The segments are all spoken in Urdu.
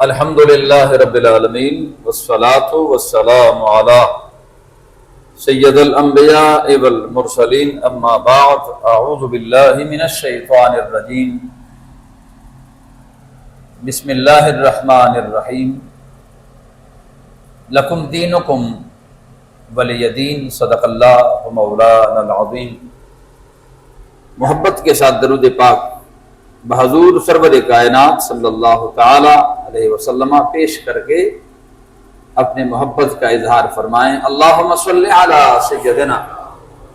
الحمد للہ رب العالمین والصلاة والسلام علی سید الانبیاء والمرسلین اما بعد اعوذ باللہ من الشیطان الرجیم بسم اللہ الرحمن الرحیم لکم دینکم ولی دین صدق اللہ مولانا العظیم۔ محبت کے ساتھ درود پاک بحضور سرور کائنات صلی اللہ تعالی علیہ وسلم پیش کر کے اپنے محبت کا اظہار فرمائیں۔ اللہم صلی علی سیدنا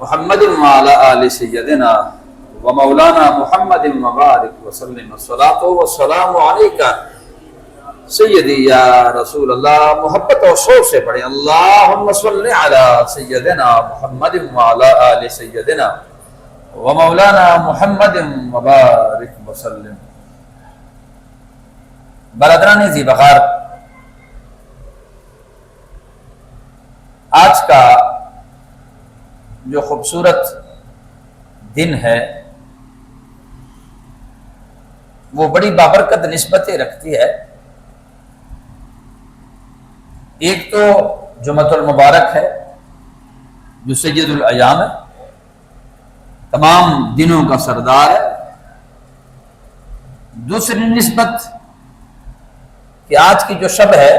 محمد وعلی آل سیدنا و مولانا محمد مبارک وسلم الصلاۃ والسلام علیکہ سیدی یا رسول اللہ۔ محبت اور شوق سے پڑھیں اللہم صلی علی سیدنا محمد وعلی آل سیدنا و مولانا محمد مبارک وسلم۔ برادران ذی وقار، آج کا جو خوبصورت دن ہے وہ بڑی بابرکت نسبتیں رکھتی ہے۔ ایک تو جمعۃ المبارک ہے جو سید الایام ہے، تمام دنوں کا سردار ہے۔ دوسری نسبت کہ آج کی جو شب ہے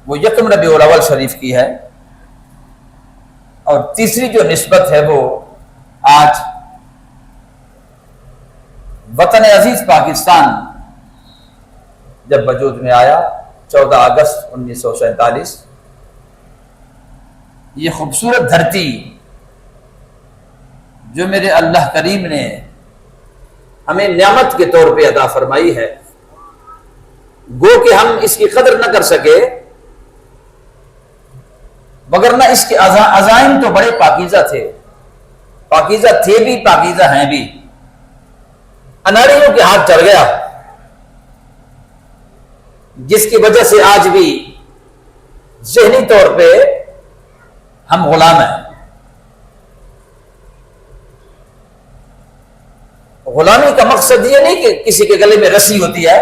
وہ یکم ربیع الاول شریف کی ہے، اور تیسری جو نسبت ہے وہ آج وطن عزیز پاکستان جب وجود میں آیا 14 اگست 1947، یہ خوبصورت دھرتی جو میرے اللہ کریم نے ہمیں نعمت کے طور پہ عطا فرمائی ہے، گو کہ ہم اس کی قدر نہ کر سکے، مگر نہ اس کے عزائم تو بڑے پاکیزہ تھے، پاکیزہ تھے بھی، پاکیزہ ہیں بھی۔ اناریوں کے ہاتھ چڑھ گیا جس کی وجہ سے آج بھی ذہنی طور پہ ہم غلام ہیں۔ غلامی کا مقصد یہ نہیں کہ کسی کے گلے میں رسی ہوتی ہے،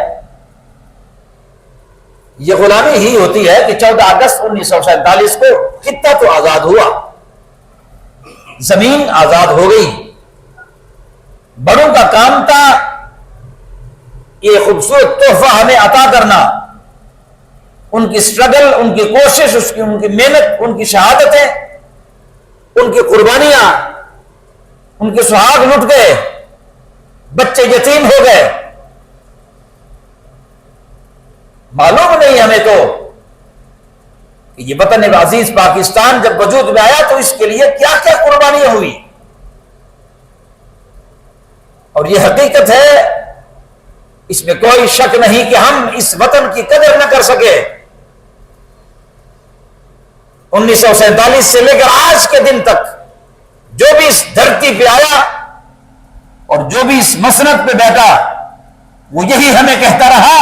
یہ غلامی ہی ہوتی ہے کہ 14 اگست 1947 کو خطہ تو آزاد ہوا، زمین آزاد ہو گئی۔ بڑوں کا کام تھا یہ خوبصورت تحفہ ہمیں عطا کرنا، ان کی سٹرگل، ان کی کوشش، ان کی محنت، ان کی شہادتیں، ان کی قربانیاں، ان کے سہاگ لٹ گئے، بچے یتیم ہو گئے۔ معلوم نہیں ہمیں تو کہ یہ وطن عزیز پاکستان جب وجود میں آیا تو اس کے لیے کیا کیا قربانیاں ہوئی، اور یہ حقیقت ہے، اس میں کوئی شک نہیں کہ ہم اس وطن کی قدر نہ کر سکے۔ 1947 سے لے کر آج کے دن تک جو بھی اس دھرتی پہ آیا اور جو بھی اس مسند پہ بیٹھا وہ یہی ہمیں کہتا رہا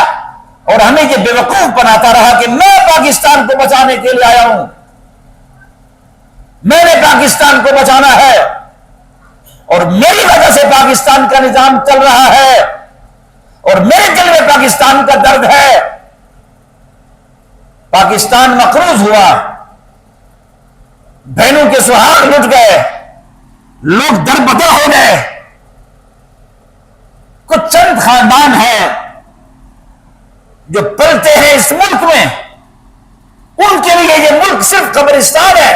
اور ہمیں یہ بے وقوف بناتا رہا کہ میں پاکستان کو بچانے کے لیے آیا ہوں، میں نے پاکستان کو بچانا ہے، اور میری وجہ سے پاکستان کا نظام چل رہا ہے، اور میرے دل میں پاکستان کا درد ہے۔ پاکستان مقروض ہوا، بہنوں کے سہاگ لٹ گئے، لوگ دربدر ہو گئے۔ کچھ چند خاندان ہیں جو پلتے ہیں اس ملک میں، ان کے لیے یہ ملک صرف قبرستان ہے۔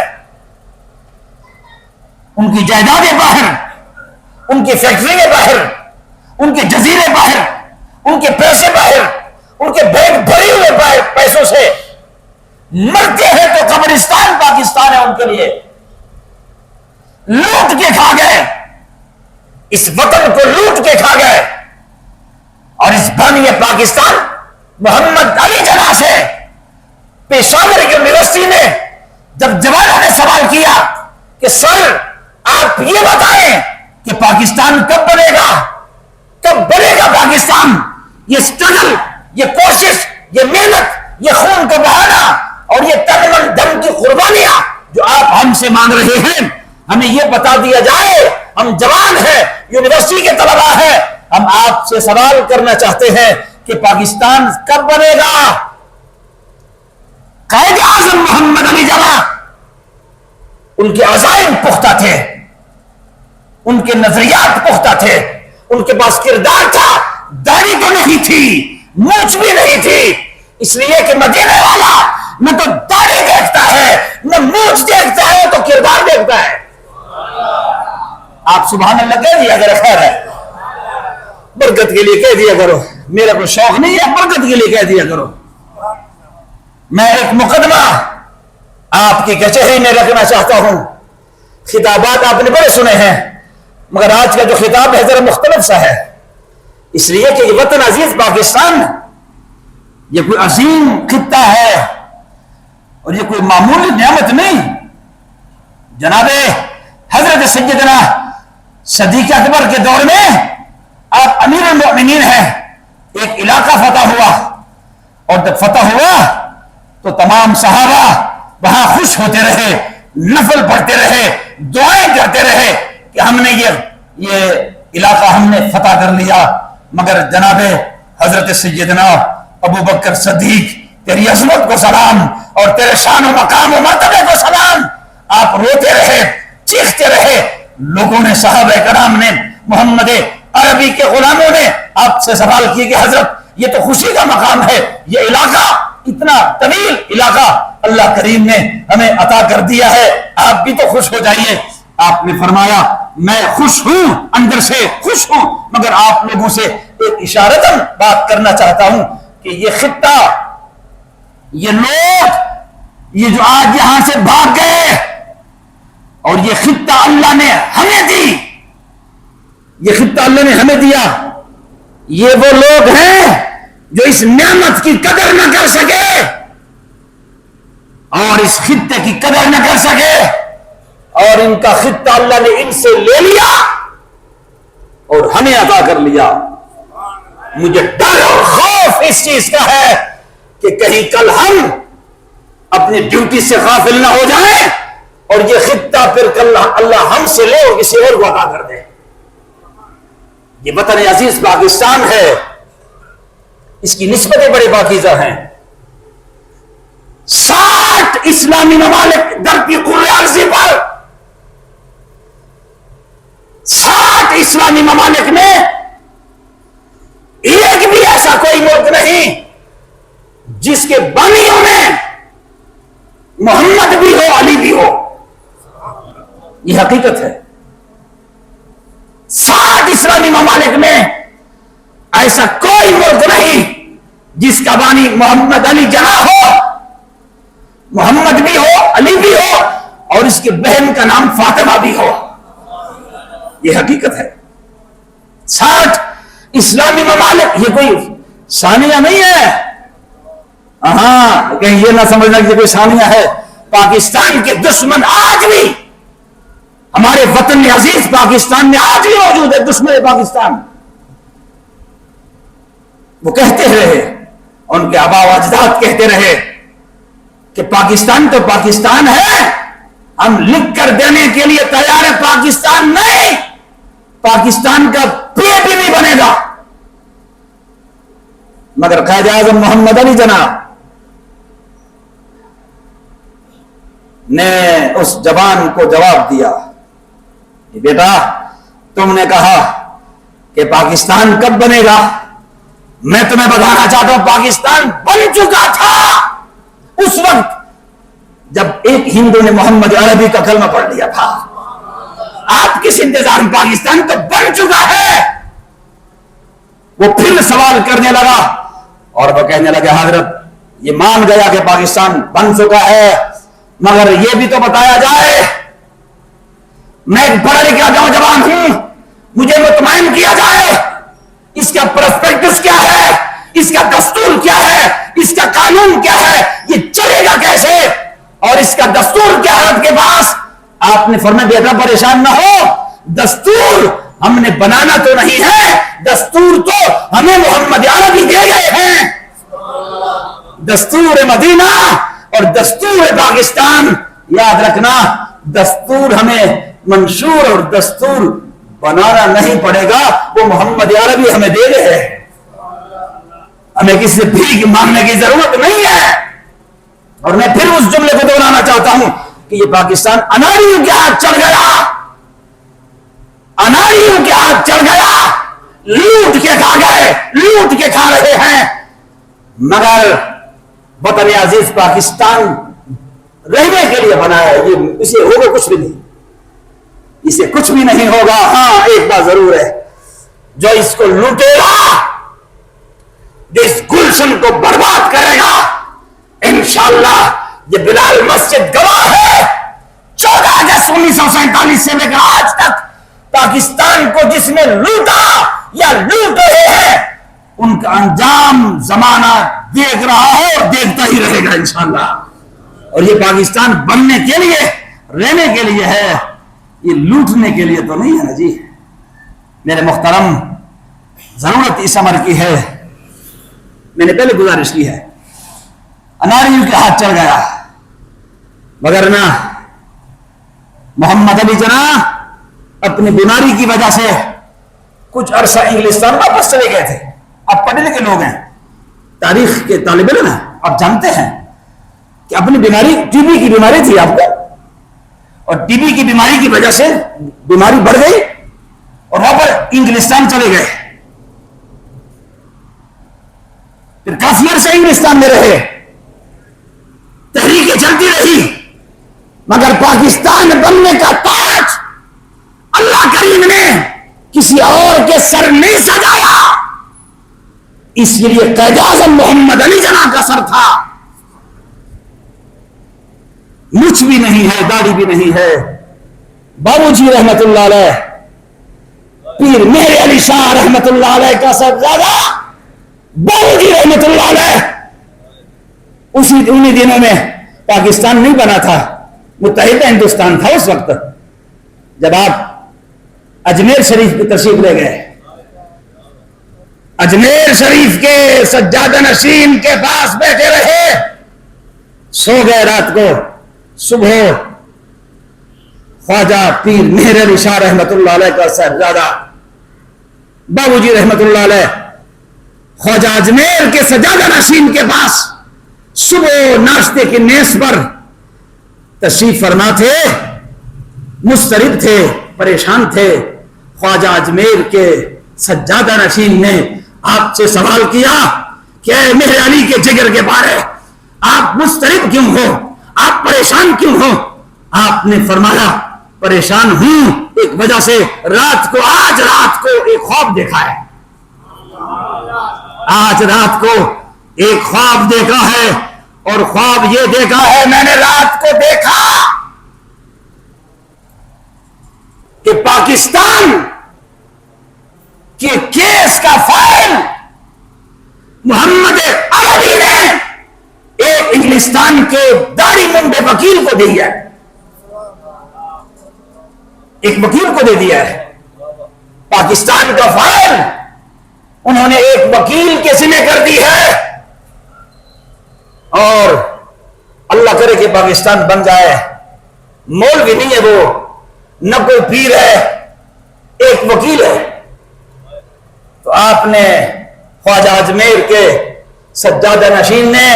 ان کی جائیدادیں باہر، ان کی فیکٹریاں باہر، ان کے جزیرے باہر، ان کے پیسے باہر، ان کے بیگ بھرے ہوئے پیسوں سے مرتے ہیں تو قبرستان پاکستان ہے ان کے لیے۔ لوٹ کے کھا گئے، اس وطن کو لوٹ کے کھا گئے، اور اس بانی پاکستان محمد علی جناح سے پیشاور یونیورسٹی میں جب جوانوں نے سوال کیا کہ سر آپ یہ بتائیں کہ پاکستان کب بنے گا، کب بنے گا پاکستان، یہ سٹرگل، یہ کوشش، یہ محنت، یہ خون کا بہانا اور یہ تن من دم کی قربانیاں جو آپ ہم سے مانگ رہے ہیں، ہمیں یہ بتا دیا جائے، ہم جوان ہیں، یونیورسٹی کے طلباء ہیں، ہم آپ سے سوال کرنا چاہتے ہیں کہ پاکستان کب بنے گا؟ قائد اعظم محمد علی جناح، ان کے عزائم پختہ تھے، ان کے نظریات پختہ تھے، ان کے پاس کردار تھا، داڑھی تو نہیں تھی، مونچھ بھی نہیں تھی، اس لیے کہ مدینے والا نہ تو داڑھی دیکھتا ہے نہ مونچھ دیکھتا ہے، تو کردار دیکھتا ہے۔ آپ سبحان اللہ کہہ دیا کرو، خیر ہے، برکت کے لیے کہہ دیا کرو، میرا کوئی شوق نہیں ہے، برکت کے لیے کہہ دیا کرو۔ میں ایک مقدمہ آپ کی کچہری میں رکھنا چاہتا ہوں۔ خطابات آپ نے بڑے سنے ہیں، مگر آج کا جو خطاب ہے ذرا مختلف سا ہے، اس لیے کہ یہ وطن عزیز پاکستان یہ کوئی عظیم خطہ ہے اور یہ کوئی معمولی نعمت نہیں۔ جناب حضرت سیدنا صدیق اکبر کے دور میں آپ امیر المؤمنین ہیں، ایک علاقہ فتح ہوا، اور جب فتح ہوا تو تمام صحابہ وہاں خوش ہوتے رہے، نفل پڑھتے رہے، دعائیں کرتے رہے کہ ہم نے یہ علاقہ ہم نے فتح کر لیا۔ مگر جناب حضرت سیدنا ابو بکر صدیق، تیری عظمت کو سلام اور تیرے شان و مقام و مرتبے کو سلام، آپ روتے رہے، چیختے رہے۔ لوگوں نے، صحابہ کرام نے، محمد عربی کے غلاموں نے آپ سے سوال کیا کہ حضرت یہ تو خوشی کا مقام ہے، یہ علاقہ اتنا طویل علاقہ اللہ کریم نے ہمیں عطا کر دیا ہے، آپ بھی تو خوش ہو جائیے۔ آپ نے فرمایا میں خوش ہوں، اندر سے خوش ہوں، مگر آپ لوگوں سے ایک اشارتاً بات کرنا چاہتا ہوں کہ یہ خطہ، یہ لوگ، یہ جو آج یہاں سے بھاگ گئے، اور یہ خطہ اللہ نے ہمیں دی، یہ خطہ اللہ نے ہمیں دیا، یہ وہ لوگ ہیں جو اس نعمت کی قدر نہ کر سکے اور اس خطے کی قدر نہ کر سکے، اور ان کا خطہ اللہ نے ان سے لے لیا اور ہمیں عطا کر لیا۔ مجھے ڈر اور خوف اس چیز کا ہے کہ کہیں کل ہم اپنی ڈیوٹی سے غافل نہ ہو جائیں اور یہ خطہ پھر کل اللہ ہم سے لے اور کسی اور کو عطا کر دے۔ یہ وطن عزیز پاکستان ہے، اس کی نسبتیں بڑے پاکیزہ ہیں۔ 60 اسلامی ممالک دھرتی کره ارضی پر، 60 اسلامی ممالک میں ایک بھی ایسا کوئی ملک نہیں جس کے بانیوں میں محمد بھی ہو، علی بھی ہو۔ یہ حقیقت ہے۔ 60 اسلامی ممالک میں ایسا کوئی ملک نہیں جس کا بانی محمد علی جناح ہو، محمد بھی ہو، علی بھی ہو، اور اس کی بہن کا نام فاطمہ بھی ہو۔ یہ حقیقت ہے۔ 60 اسلامی ممالک، یہ کوئی ثانیہ نہیں ہے۔ ہاں کہیں یہ نہ سمجھنا کہ یہ کوئی ثانیہ ہے۔ پاکستان کے دشمن آج بھی، ہمارے وطن عزیز پاکستان میں آج بھی موجود ہے دشمن پاکستان۔ وہ کہتے رہے، ان کے آباء و اجداد کہتے رہے کہ پاکستان تو پاکستان ہے، ہم لکھ کر دینے کے لیے تیار ہے، پاکستان نہیں، پاکستان کا پیٹ بھی نہیں بنے گا۔ مگر قائد اعظم محمد علی جناح نے اس جوان کو جواب دیا کہ بیٹا تم نے کہا کہ پاکستان کب بنے گا، میں تمہیں بتانا چاہتا ہوں پاکستان بن چکا تھا اس وقت جب ایک ہندو نے محمد عربی کا کلمہ پڑھ لیا تھا۔ آپ کس انتظار میں، پاکستان تو بن چکا ہے۔ وہ پھر سوال کرنے لگا اور وہ کہنے لگا حضرت یہ مان گیا کہ پاکستان بن چکا ہے، مگر یہ بھی تو بتایا جائے، میں ایک پڑھا لکھا نوجوان ہوں، مجھے مطمئن کیا جائے اس کا پرسپیکٹس کیا ہے، اس کا دستور کیا ہے، اس کا قانون کیا ہے، یہ چلے گا کیسے، اور اس کا دستور کیا ہے آپ کے پاس۔ آپ نے فرمایا بیٹا پریشان نہ ہو، دستور ہم نے بنانا تو نہیں ہے، دستور تو ہمیں محمد عربی دے گئے ہیں۔ دستور مدینہ اور دستور پاکستان، یاد رکھنا دستور ہمیں منشور اور دستور بنانا نہیں پڑے گا، وہ محمد عربی ہمیں دے گئے ہیں۔ ہمیں کسی سے بھیک مانگنے کی ضرورت نہیں ہے. اور میں پھر اس جملے کو دہرانا چاہتا ہوں کہ یہ پاکستان اناریوں کے ہاتھ چڑھ گیا, اناریوں کے ہاتھ چڑھ گیا, لوٹ کے کھا گئے, لوٹ کے کھا رہے ہیں. مگر وطن عزیز پاکستان رہنے کے لیے بنایا ہے, یہ اسے ہوگا کچھ بھی نہیں, اسے کچھ بھی نہیں ہوگا. ہاں ایک بات ضرور ہے, جو اس کو لوٹے گا, جس گلشن کو برباد کرے گا, انشاءاللہ یہ بلال مسجد گواہ ہے. 14 اگست 1947 سے لے کر آج تک پاکستان کو جس نے لوٹا یا لوٹ رہے ہیں, ان کا انجام زمانہ دیکھ رہا ہے اور دیکھتا ہی رہے گا انشاءاللہ. اور یہ پاکستان بننے کے لیے, رہنے کے لیے ہے, یہ لوٹنے کے لیے تو نہیں ہے نا جی. میرے محترم, ضرورت اس عمر کی ہے, میں نے پہلے گزارش کی ہے, اناریوں کے ہاتھ چڑھ گیا. مگر نہ محمد علی جناح اپنی بیماری کی وجہ سے کچھ عرصہ انگلستان واپس چلے گئے تھے. آپ پڑھے لکھے لوگ ہیں, تاریخ کے طالب علم ہیں, آپ جانتے ہیں کہ اپنی بیماری, ٹی بی کی بیماری تھی آپ کو, اور ٹی بی کی بیماری کی وجہ سے بیماری بڑھ گئی اور وہاں پر انگلستان چلے گئے. پھر کافی عرصہ انگلستان میں رہے, تحریکیں چلتی رہی, مگر پاکستان بننے کا تاج اللہ کریم نے کسی اور کے سر نہیں سجایا. اس کے لیے قائد اعظم محمد علی جناح کا سر تھا. مچھ بھی نہیں ہے, داڑھی بھی نہیں ہے. بابو جی رحمت اللہ علیہ, پیر مہر علی شاہ رحمت اللہ علیہ کا صاحبزادہ بابو جی رحمت اللہ علیہ, انہی دنوں میں پاکستان نہیں بنا تھا, متحدہ ہندوستان تھا اس وقت, جب آپ اجمیر شریف کی تشریف لے گئے. اجمیر شریف کے سجادہ نشین کے پاس بیٹھے رہے, سو گئے رات کو. صبح خواجہ پیر مہر علی شاہ رحمت اللہ علیہ کا صاحبزادہ بابو جی رحمت اللہ علیہ خواجہ اجمیر کے سجادہ نشین کے پاس صبح ناشتے کی نیس پر تشریف فرما تھے. مضطرب تھے, پریشان تھے. خواجہ اجمیر کے سجادہ نشین نے آپ سے سوال کیا کہ اے مہر علی کے جگر کے بارے, آپ مضطرب کیوں ہو, آپ پریشان کیوں ہو؟ آپ نے فرمایا پریشان ہوں ایک وجہ سے, آج رات کو ایک خواب دیکھا ہے. آج رات کو ایک خواب دیکھا ہے, اور خواب یہ دیکھا ہے, میں نے رات کو دیکھا کہ پاکستان کے کیس کا فائل محمد عربی نے ایک انگلستان کے داڑھی منڈے وکیل کو دی ہے, ایک وکیل کو دے دیا ہے. پاکستان کا فائل انہوں نے ایک وکیل کے ذمہ کر دی ہے, اور اللہ کرے کہ پاکستان بن جائے. مولوی نہیں ہے وہ, نہ کوئی پیر ہے, ایک وکیل ہے. تو آپ نے خواجہ اجمیر کے سجادہ نشین نے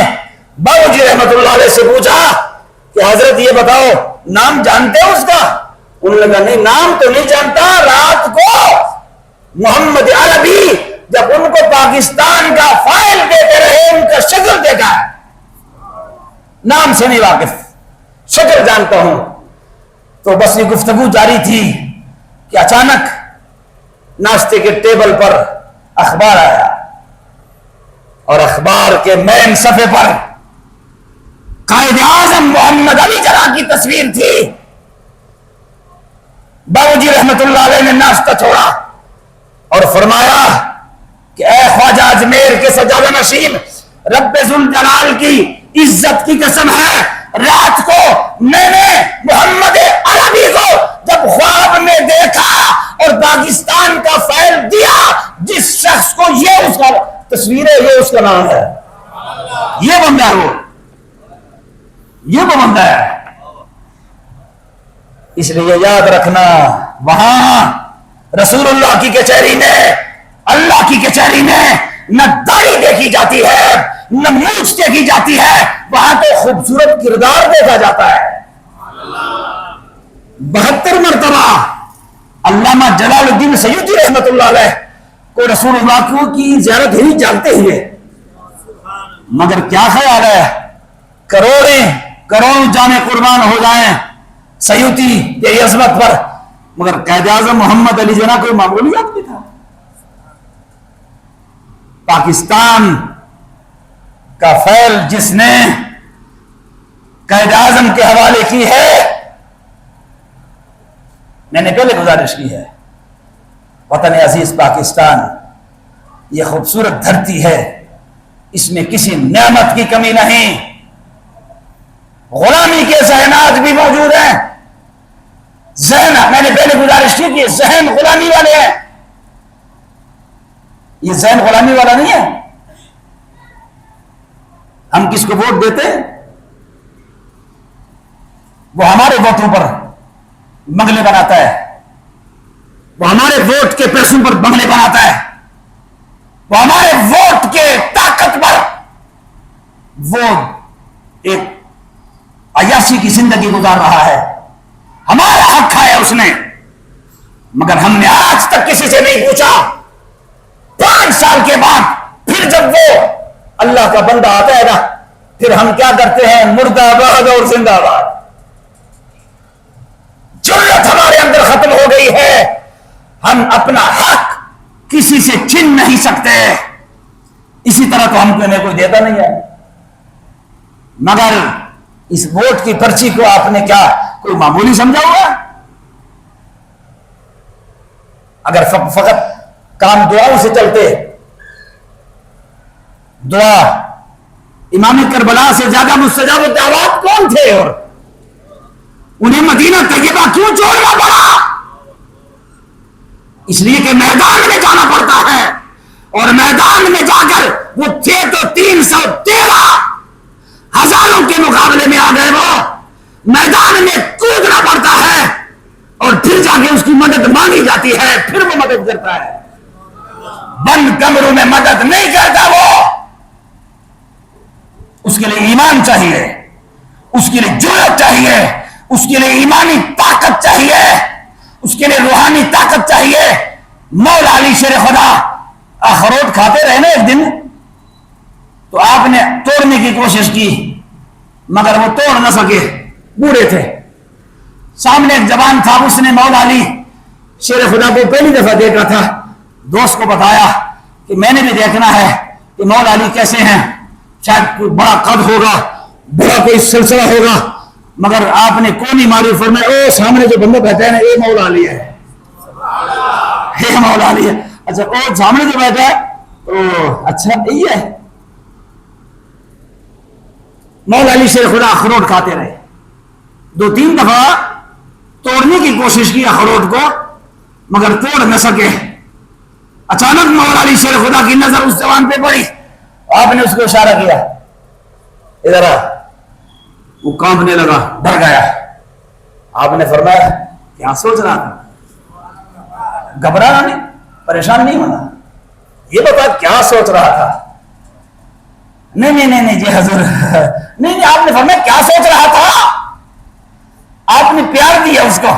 بابو جی رحمت اللہ علیہ سے پوچھا کہ حضرت یہ بتاؤ نام جانتے ہو اس کا؟ انہوں نے کہا نہیں نام تو نہیں جانتا, رات کو محمد عربی جب ان کو پاکستان کا فائل دیتے رہے ان کا شکل دیکھا ہے, نام سے نہیں واقف, شکل جانتا ہوں. تو بس یہ گفتگو جاری تھی کہ اچانک ناشتے کے ٹیبل پر اخبار آیا, اور اخبار کے مین صفحے پر قائد اعظم محمد علی جناح کی تصویر تھی. بابو جی رحمت اللہ علیہ نے ناشتہ چھوڑا اور فرمایا کہ اے خواجہ اجمیر کے سجادہ نشین, رب ذوالجلال کی عزت کی قسم ہے, رات کو میں نے محمد عربی کو جب خواب میں دیکھا اور پاکستان کا فائل دیا, جس شخص کو یہ اس کا تصویر ہے, یہ اس کا نام ہے, یہ بندہ ہے وہ, یہ وہ بندہ ہے. اس لیے یاد رکھنا, وہاں رسول اللہ کی کچہری میں, اللہ کی کچہری میں نہ داڑھی دیکھی جاتی ہے نہ مونچھ دیکھی جاتی ہے، وہاں تو خوبصورت کردار دیکھا جاتا ہے۔ 72 مرتبہ علامہ جلال الدین سیوطی رحمۃ اللہ علیہ کو رسول اللہ کی زیارت ہوئی جانتے ہوئے، مگر کیا خیال ہے کروڑوں جانیں قربان ہو جائیں سیوطی کی عظمت پر، مگر قائد اعظم محمد علی جناح کوئی معمولی آدمی تھا۔ پاکستان کا فیل جس نے قائد اعظم کے حوالے کی ہے، میں نے پہلے گزارش کی ہے، وطن عزیز پاکستان یہ خوبصورت دھرتی ہے، اس میں کسی نعمت کی کمی نہیں، غلامی کے ذہنات بھی موجود ہیں، ذہن میں نے پہلے گزارش کی کہ ذہن غلامی والے ہیں، یہ ذہن غلامی والا نہیں ہے۔ ہم کس کو ووٹ دیتے ہیں وہ ہمارے ووٹوں پر بنگلے بناتا ہے، وہ ہمارے ووٹ کے پیسوں پر بنگلے بناتا ہے، وہ ہمارے ووٹ کے طاقت پر وہ ایک عیاشی کی زندگی گزار رہا ہے، ہمارا حق کھایا اس نے، مگر ہم نے آج تک کسی سے نہیں پوچھا۔ 5 سال کے بعد پھر جب وہ اللہ کا بندہ آتا ہے نا، پھر ہم کیا کرتے ہیں؟ مردہ آباد اور زندہ آباد۔ جرأت ہمارے اندر ختم ہو گئی ہے، ہم اپنا حق کسی سے چھین نہیں سکتے۔ اسی طرح تو ہم کوئی دیتا نہیں ہے، مگر اس ووٹ کی پرچی کو آپ نے کیا کوئی معمولی سمجھا ہوا؟ اگر فقط کام دعاؤں سے چلتے، دعا امام کربلا سے زیادہ مستجاب الدعوات کون تھے، اور انہیں مدینہ طیبہ کیوں چھوڑنا پڑا؟ اس لیے کہ میدان میں جانا پڑتا ہے، اور میدان میں جا کر وہ تھے تو 313 ہزاروں کے مقابلے میں آ گئے، وہ میدان میں کودنا پڑتا ہے، اور پھر جا کے اس کی مدد مانگی جاتی ہے، پھر وہ مدد کرتا ہے۔ بند کمروں میں مدد نہیں کرتا وہ، اس کے لیے ایمان چاہیے، اس کے لیے جرأت چاہیے، اس کے لیے ایمانی طاقت چاہیے، اس کے لیے روحانی طاقت چاہیے۔ مولا علی شیر خدا اخروٹ کھاتے رہے نا ایک دن، تو آپ نے توڑنے کی کوشش کی مگر وہ توڑ نہ سکے، بوڑھے تھے۔ سامنے ایک جوان تھا، اس نے مولا علی شیر خدا کو پہلی دفعہ دیکھا تھا، دوست کو بتایا کہ میں نے بھی دیکھنا ہے کہ مولا علی کیسے ہیں، شاید کوئی بڑا قد ہوگا، بڑا کوئی سلسلہ ہوگا، مگر آپ نے کونی ماری، فرمایا او سامنے جو بندہ بیٹھا ہے نا، یہ مولا علی ہے، یہ مولا علی ہے۔ اچھا او سامنے جو بیٹھا ہے، او اچھا یہی ہے۔ مولا علی شیر خدا اخروٹ کھاتے رہے، 2-3 دفعہ توڑنے کی کوشش کی اخروٹ کو، مگر توڑ نہ سکے۔ اچانک مولا علی شیر خدا کی نظر اس جوان پہ پڑی، آپ نے اس کو اشارہ کیا، ادھر آ۔ وہ کانپنے لگا، ڈر گیا۔ آپ نے فرمایا کیا سوچ رہا تھا؟ گھبرانا نہیں، پریشان نہیں ہونا، یہ بتا کیا سوچ رہا تھا؟ نہیں جی حضور، نہیں آپ نے فرمایا کیا سوچ رہا تھا؟ آپ نے پیار دیا اس کو،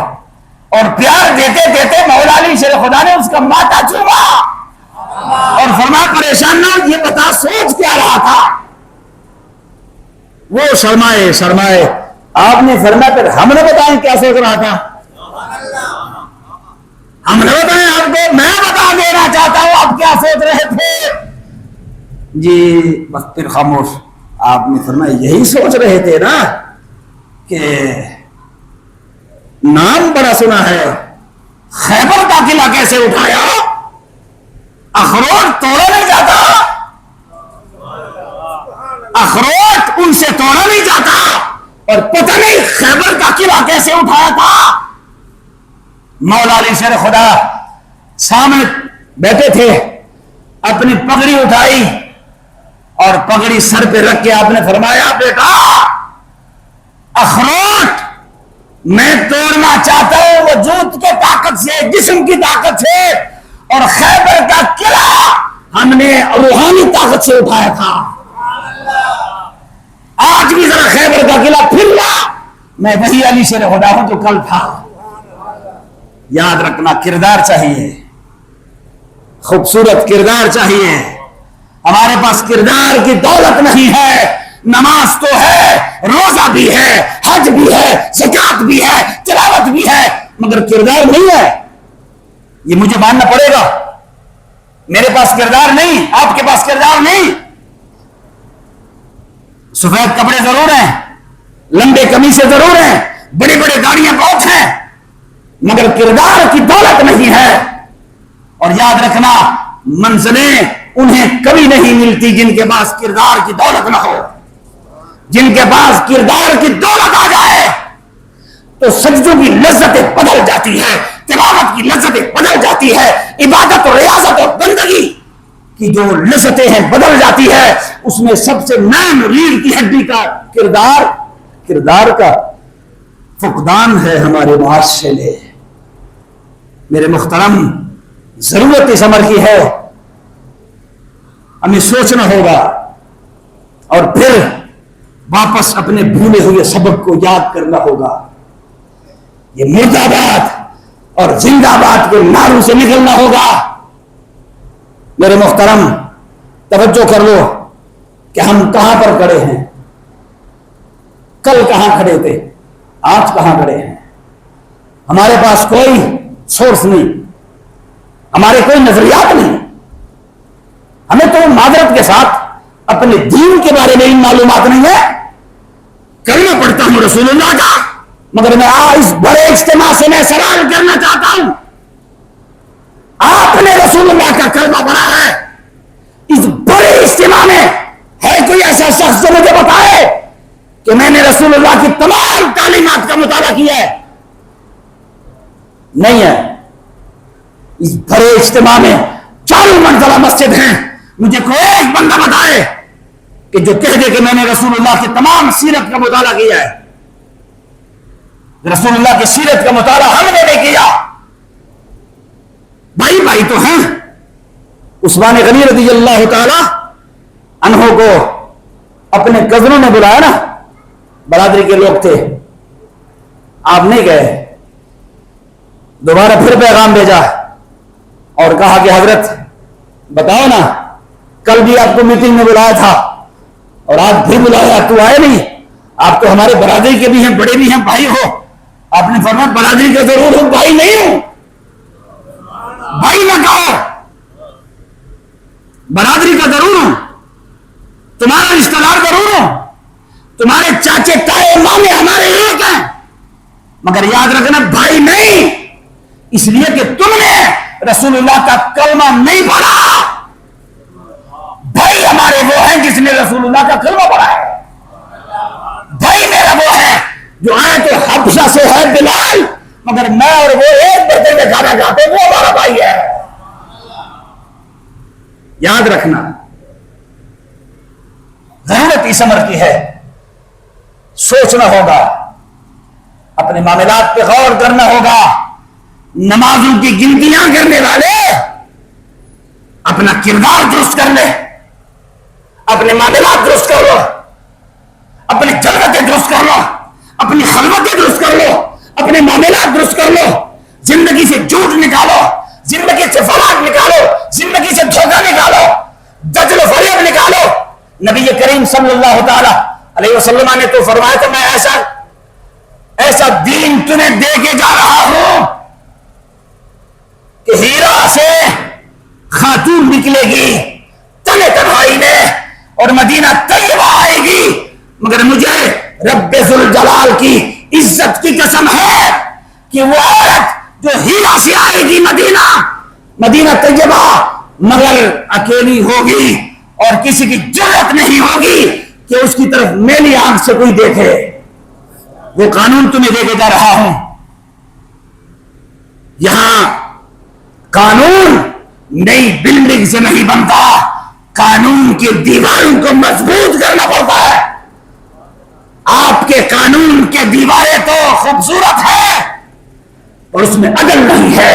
اور پیار دیتے دیتے مولا علی شیر خدا نے اس کا ماتھا چوما اور فرمایا پریشان نہ، یہ بتا سوچ کیا رہا تھا؟ وہ شرمائے۔ آپ نے فرمایا پھر ہم نے بتائیں کیا سوچ رہا تھا؟ ہم نے بتائیں آپ کو، میں بتا دینا چاہتا ہوں آپ کیا سوچ رہے تھے؟ جی بس پھر خاموش۔ آپ نے فرمایا یہی سوچ رہے تھے نا کہ نام بڑا سنا ہے، خیبر کا قلعہ کیسے اٹھایا؟ اخروٹ توڑا نہیں جاتا، اخروٹ ان سے توڑا نہیں جاتا، اور پتہ نہیں خیبر کا قلعہ کیسے اٹھایا تھا۔ مولا علی شیر خدا سامنے بیٹھے تھے، اپنی پگڑی اٹھائی اور پگڑی سر پہ رکھ کے آپ نے فرمایا بیٹا اخروٹ میں توڑنا چاہتا ہوں وجود کے طاقت سے، جسم کی طاقت سے، اور خیبر کا قلعہ ہم نے روحانی طاقت سے اٹھایا تھا. آج بھی ذرا خیبر کا قلعہ پھر لا، میں وہی علی شیر خدا ہوں جو کل تھا. یاد رکھنا، کردار چاہیے، خوبصورت کردار چاہیے. ہمارے پاس کردار کی دولت نہیں ہے. نماز تو ہے، روزہ بھی ہے، حج بھی ہے، زکات بھی ہے، تلاوت بھی ہے، مگر کردار نہیں ہے. یہ مجھے ماننا پڑے گا. میرے پاس کردار نہیں، آپ کے پاس کردار نہیں. سفید کپڑے ضرور ہیں، لمبے قمیصیں ضرور ہیں، بڑی بڑی گاڑیاں بہت ہیں، مگر کردار کی دولت نہیں ہے. اور یاد رکھنا، منزلیں انہیں کبھی نہیں ملتی جن کے پاس کردار کی دولت نہ ہو. جن کے پاس کردار کی دولت آ جائے تو سجدوں کی لذتیں بدل جاتی ہے، تلاوت کی لذتیں بدل جاتی ہے، عبادت اور ریاضت اور بندگی کی جو لذتیں ہیں بدل جاتی ہے. اس میں سب سے نرم ریڑھ کی ہڈی کا کردار کا فقدان ہے ہمارے معاشرے میں. میرے محترم، ضرورت اس امر کی ہے، ہمیں سوچنا ہوگا اور پھر واپس اپنے بھولے ہوئے سبق کو یاد کرنا ہوگا. یہ مرد آباد اور زندہ آباد کے نعروں سے نکلنا ہوگا. میرے محترم، توجہ کر لو کہ ہم کہاں پر کھڑے ہیں. کل کہاں کھڑے تھے، آج کہاں کھڑے ہیں. ہمارے پاس کوئی سورس نہیں، ہمارے کوئی نظریات نہیں. ہمیں تو معذرت کے ساتھ اپنے دین کے بارے میں معلومات نہیں ہے. کلمہ پڑھتا ہوں رسول اللہ کا، مگر میں اس بڑے اجتماع سے میں سوال کرنا چاہتا ہوں، آپ نے رسول اللہ کا کلمہ پڑھا ہے، اس بڑے اجتماع میں ہے کوئی ایسا شخص جو مجھے بتائے کہ میں نے رسول اللہ کی تمام تعلیمات کا مطالعہ کیا ہے؟ نہیں ہے. اس بڑے اجتماع میں 4 منزلہ مسجد ہیں، مجھے کوئی ایک بندہ بتائے کہ جو کہہ دے کہ میں نے رسول اللہ کی تمام سیرت کا مطالعہ کیا ہے. رسول اللہ کی سیرت کا مطالعہ ہم نے نہیں کیا. بھائی تو ہیں. عثمان غنی رضی اللہ تعالی عنہ کو اپنے کزنوں نے بلایا نا، برادری کے لوگ تھے، آپ نہیں گئے. دوبارہ پھر پیغام بھیجا اور کہا کہ حضرت بتاؤ نا، کل بھی آپ کو میٹنگ میں بلایا تھا اور آج پھر بلایا، تو آئے نہیں. آپ تو ہمارے برادری کے بھی ہیں، بڑے بھی ہیں، بھائی ہو. آپ نے فرمایا برادری کا ضرور ہوں، بھائی نہیں ہوں. بھائی نہ کہو، برادری کا ضرور ہوں، تمہارا رشتہ دار ضرور ہوں، تمہارے چاچے تائے مامے ہمارے ایک ہیں، مگر یاد رکھنا بھائی نہیں، اس لیے کہ تم نے رسول اللہ کا کلمہ نہیں پڑھا. بھائی ہمارے وہ ہیں جس نے رسول اللہ کا کلمہ پڑھا ہے. بھائی میرا وہ ہے جو آئے تو حبشہ سے ہے بلال، مگر میں اور وہ ایک برتن میں کھانا کھاتے، وہ ہمارا بھائی ہے. یاد رکھنا، ضرورت اس امر کی ہے. سوچنا ہوگا، اپنے معاملات پہ غور کرنا ہوگا. نمازوں کی گنتیاں کرنے والے اپنا کردار درست کر لے، اپنے معاملات درست کر لو، اپنی جلوتیں درست کر لو، اپنی خلوتیں درست کر لو، اپنے معاملات درست کر لو. زندگی سے جھوٹ نکالو، زندگی سے فراغ نکالو، زندگی سے دھوکہ نکالو، دجل و فریب نکالو. نبی کریم صلی اللہ تعالی علیہ وسلم نے تو فرمایا تھا، میں ایسا دین تمہیں دے کے جا رہا ہوں کہ ہیرا سے خاتون نکلے گی تنے تنہائی میں اور مدینہ طیبہ آئے گی، مگر مجھے رب ذوالجلال کی عزت کی قسم ہے کہ وہ عورت جو ہیرا سے آئے گی مدینہ طیبہ، مگر اکیلی ہوگی اور کسی کی جرأت نہیں ہوگی کہ اس کی طرف میلی آنکھ سے کوئی دیکھے. وہ قانون تمہیں دے کے جا رہا ہوں. یہاں قانون نئی بلڈنگ سے نہیں بنتا، قانون کی دیواروں کو مضبوط کرنا پڑتا ہے. آپ کے قانون کے دیواریں تو خوبصورت ہے اور اس میں عدل نہیں ہے،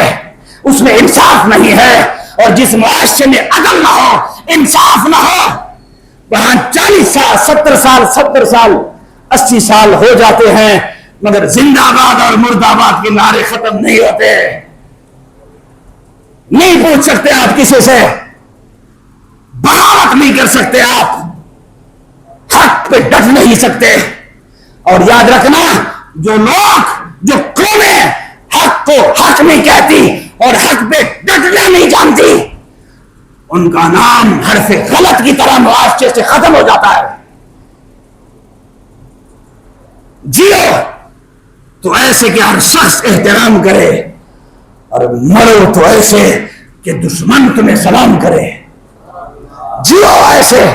اس میں انصاف نہیں ہے. اور جس معاشرے میں عدل نہ ہو، انصاف نہ ہو، وہاں 40 سال 70 سال 80 سال ہو جاتے ہیں مگر زندہ باد اور مرد آباد کے نعرے ختم نہیں ہوتے. نہیں پوچھ سکتے آپ کسی سے، بغاوت نہیں کر سکتے، آپ حق پہ ڈٹ نہیں سکتے. اور یاد رکھنا، جو لوگ، جو قومیں حق کو حق نہیں کہتی اور حق پہ ڈٹنا نہیں جانتی، ان کا نام حرف غلط کی طرح معاشرے سے ختم ہو جاتا ہے. جیو تو ایسے کہ ہر شخص احترام کرے، اور مرو تو ایسے کہ دشمن تمہیں سلام کرے. جیو ایسے،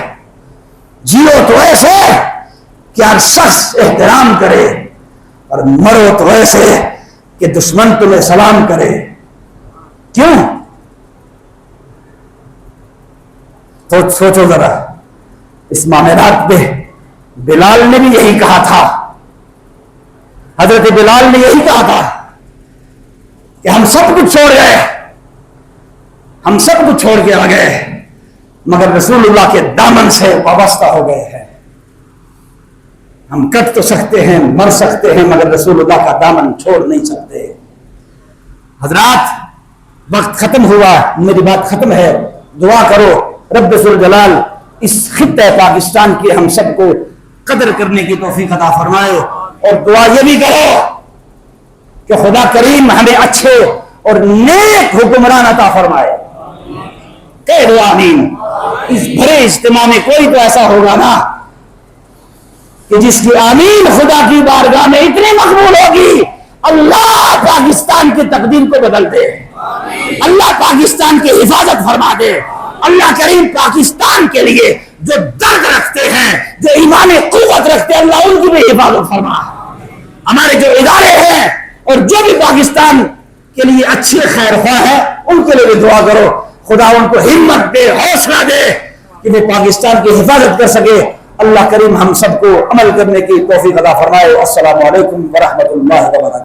جیو تو ایسے کہ ہر شخص احترام کرے، اور مرو تو ایسے کہ دشمن تمہیں سلام کرے. کیوں؟ تو سوچو ذرا، اس معاملات پہ بلال نے بھی یہی کہا تھا، حضرت بلال نے یہی کہا تھا کہ ہم سب کچھ چھوڑ گئے، ہم سب کچھ چھوڑ کے آ گئے مگر رسول اللہ کے دامن سے وابستہ ہو گئے ہیں. ہم کٹ تو سکتے ہیں، مر سکتے ہیں، مگر رسول اللہ کا دامن چھوڑ نہیں سکتے. حضرات، وقت ختم ہوا، میری بات ختم ہے. دعا کرو رب ذوالجلال اس خطہ پاکستان کی ہم سب کو قدر کرنے کی توفیق عطا فرمائے، اور دعا یہ بھی کرو کہ خدا کریم ہمیں اچھے اور نیک حکمران عطا فرمائے. کہہ دو آمین. اس بڑے اجتماع میں کوئی تو ایسا ہوگا نا کہ جس کی آمین خدا کی بارگاہ میں اتنی مقبول ہوگی، اللہ پاکستان کی تقدیر کو بدل دے، اللہ پاکستان کی حفاظت فرما دے. اللہ کریم پاکستان کے لیے جو درد رکھتے ہیں، جو ایمان قوت رکھتے ہیں، اللہ ان کی بھی حفاظت فرما. ہمارے جو ادارے ہیں اور جو بھی پاکستان کے لیے اچھے خیر خواہ ہیں، ان کے لیے بھی دعا کرو، خدا ان کو ہمت دے، حوصلہ دے کہ وہ پاکستان کی حفاظت کر سکے. اللہ کریم ہم سب کو عمل کرنے کی توفیق عطا فرمائے. السلام علیکم ورحمۃ اللہ وبرکاتہ.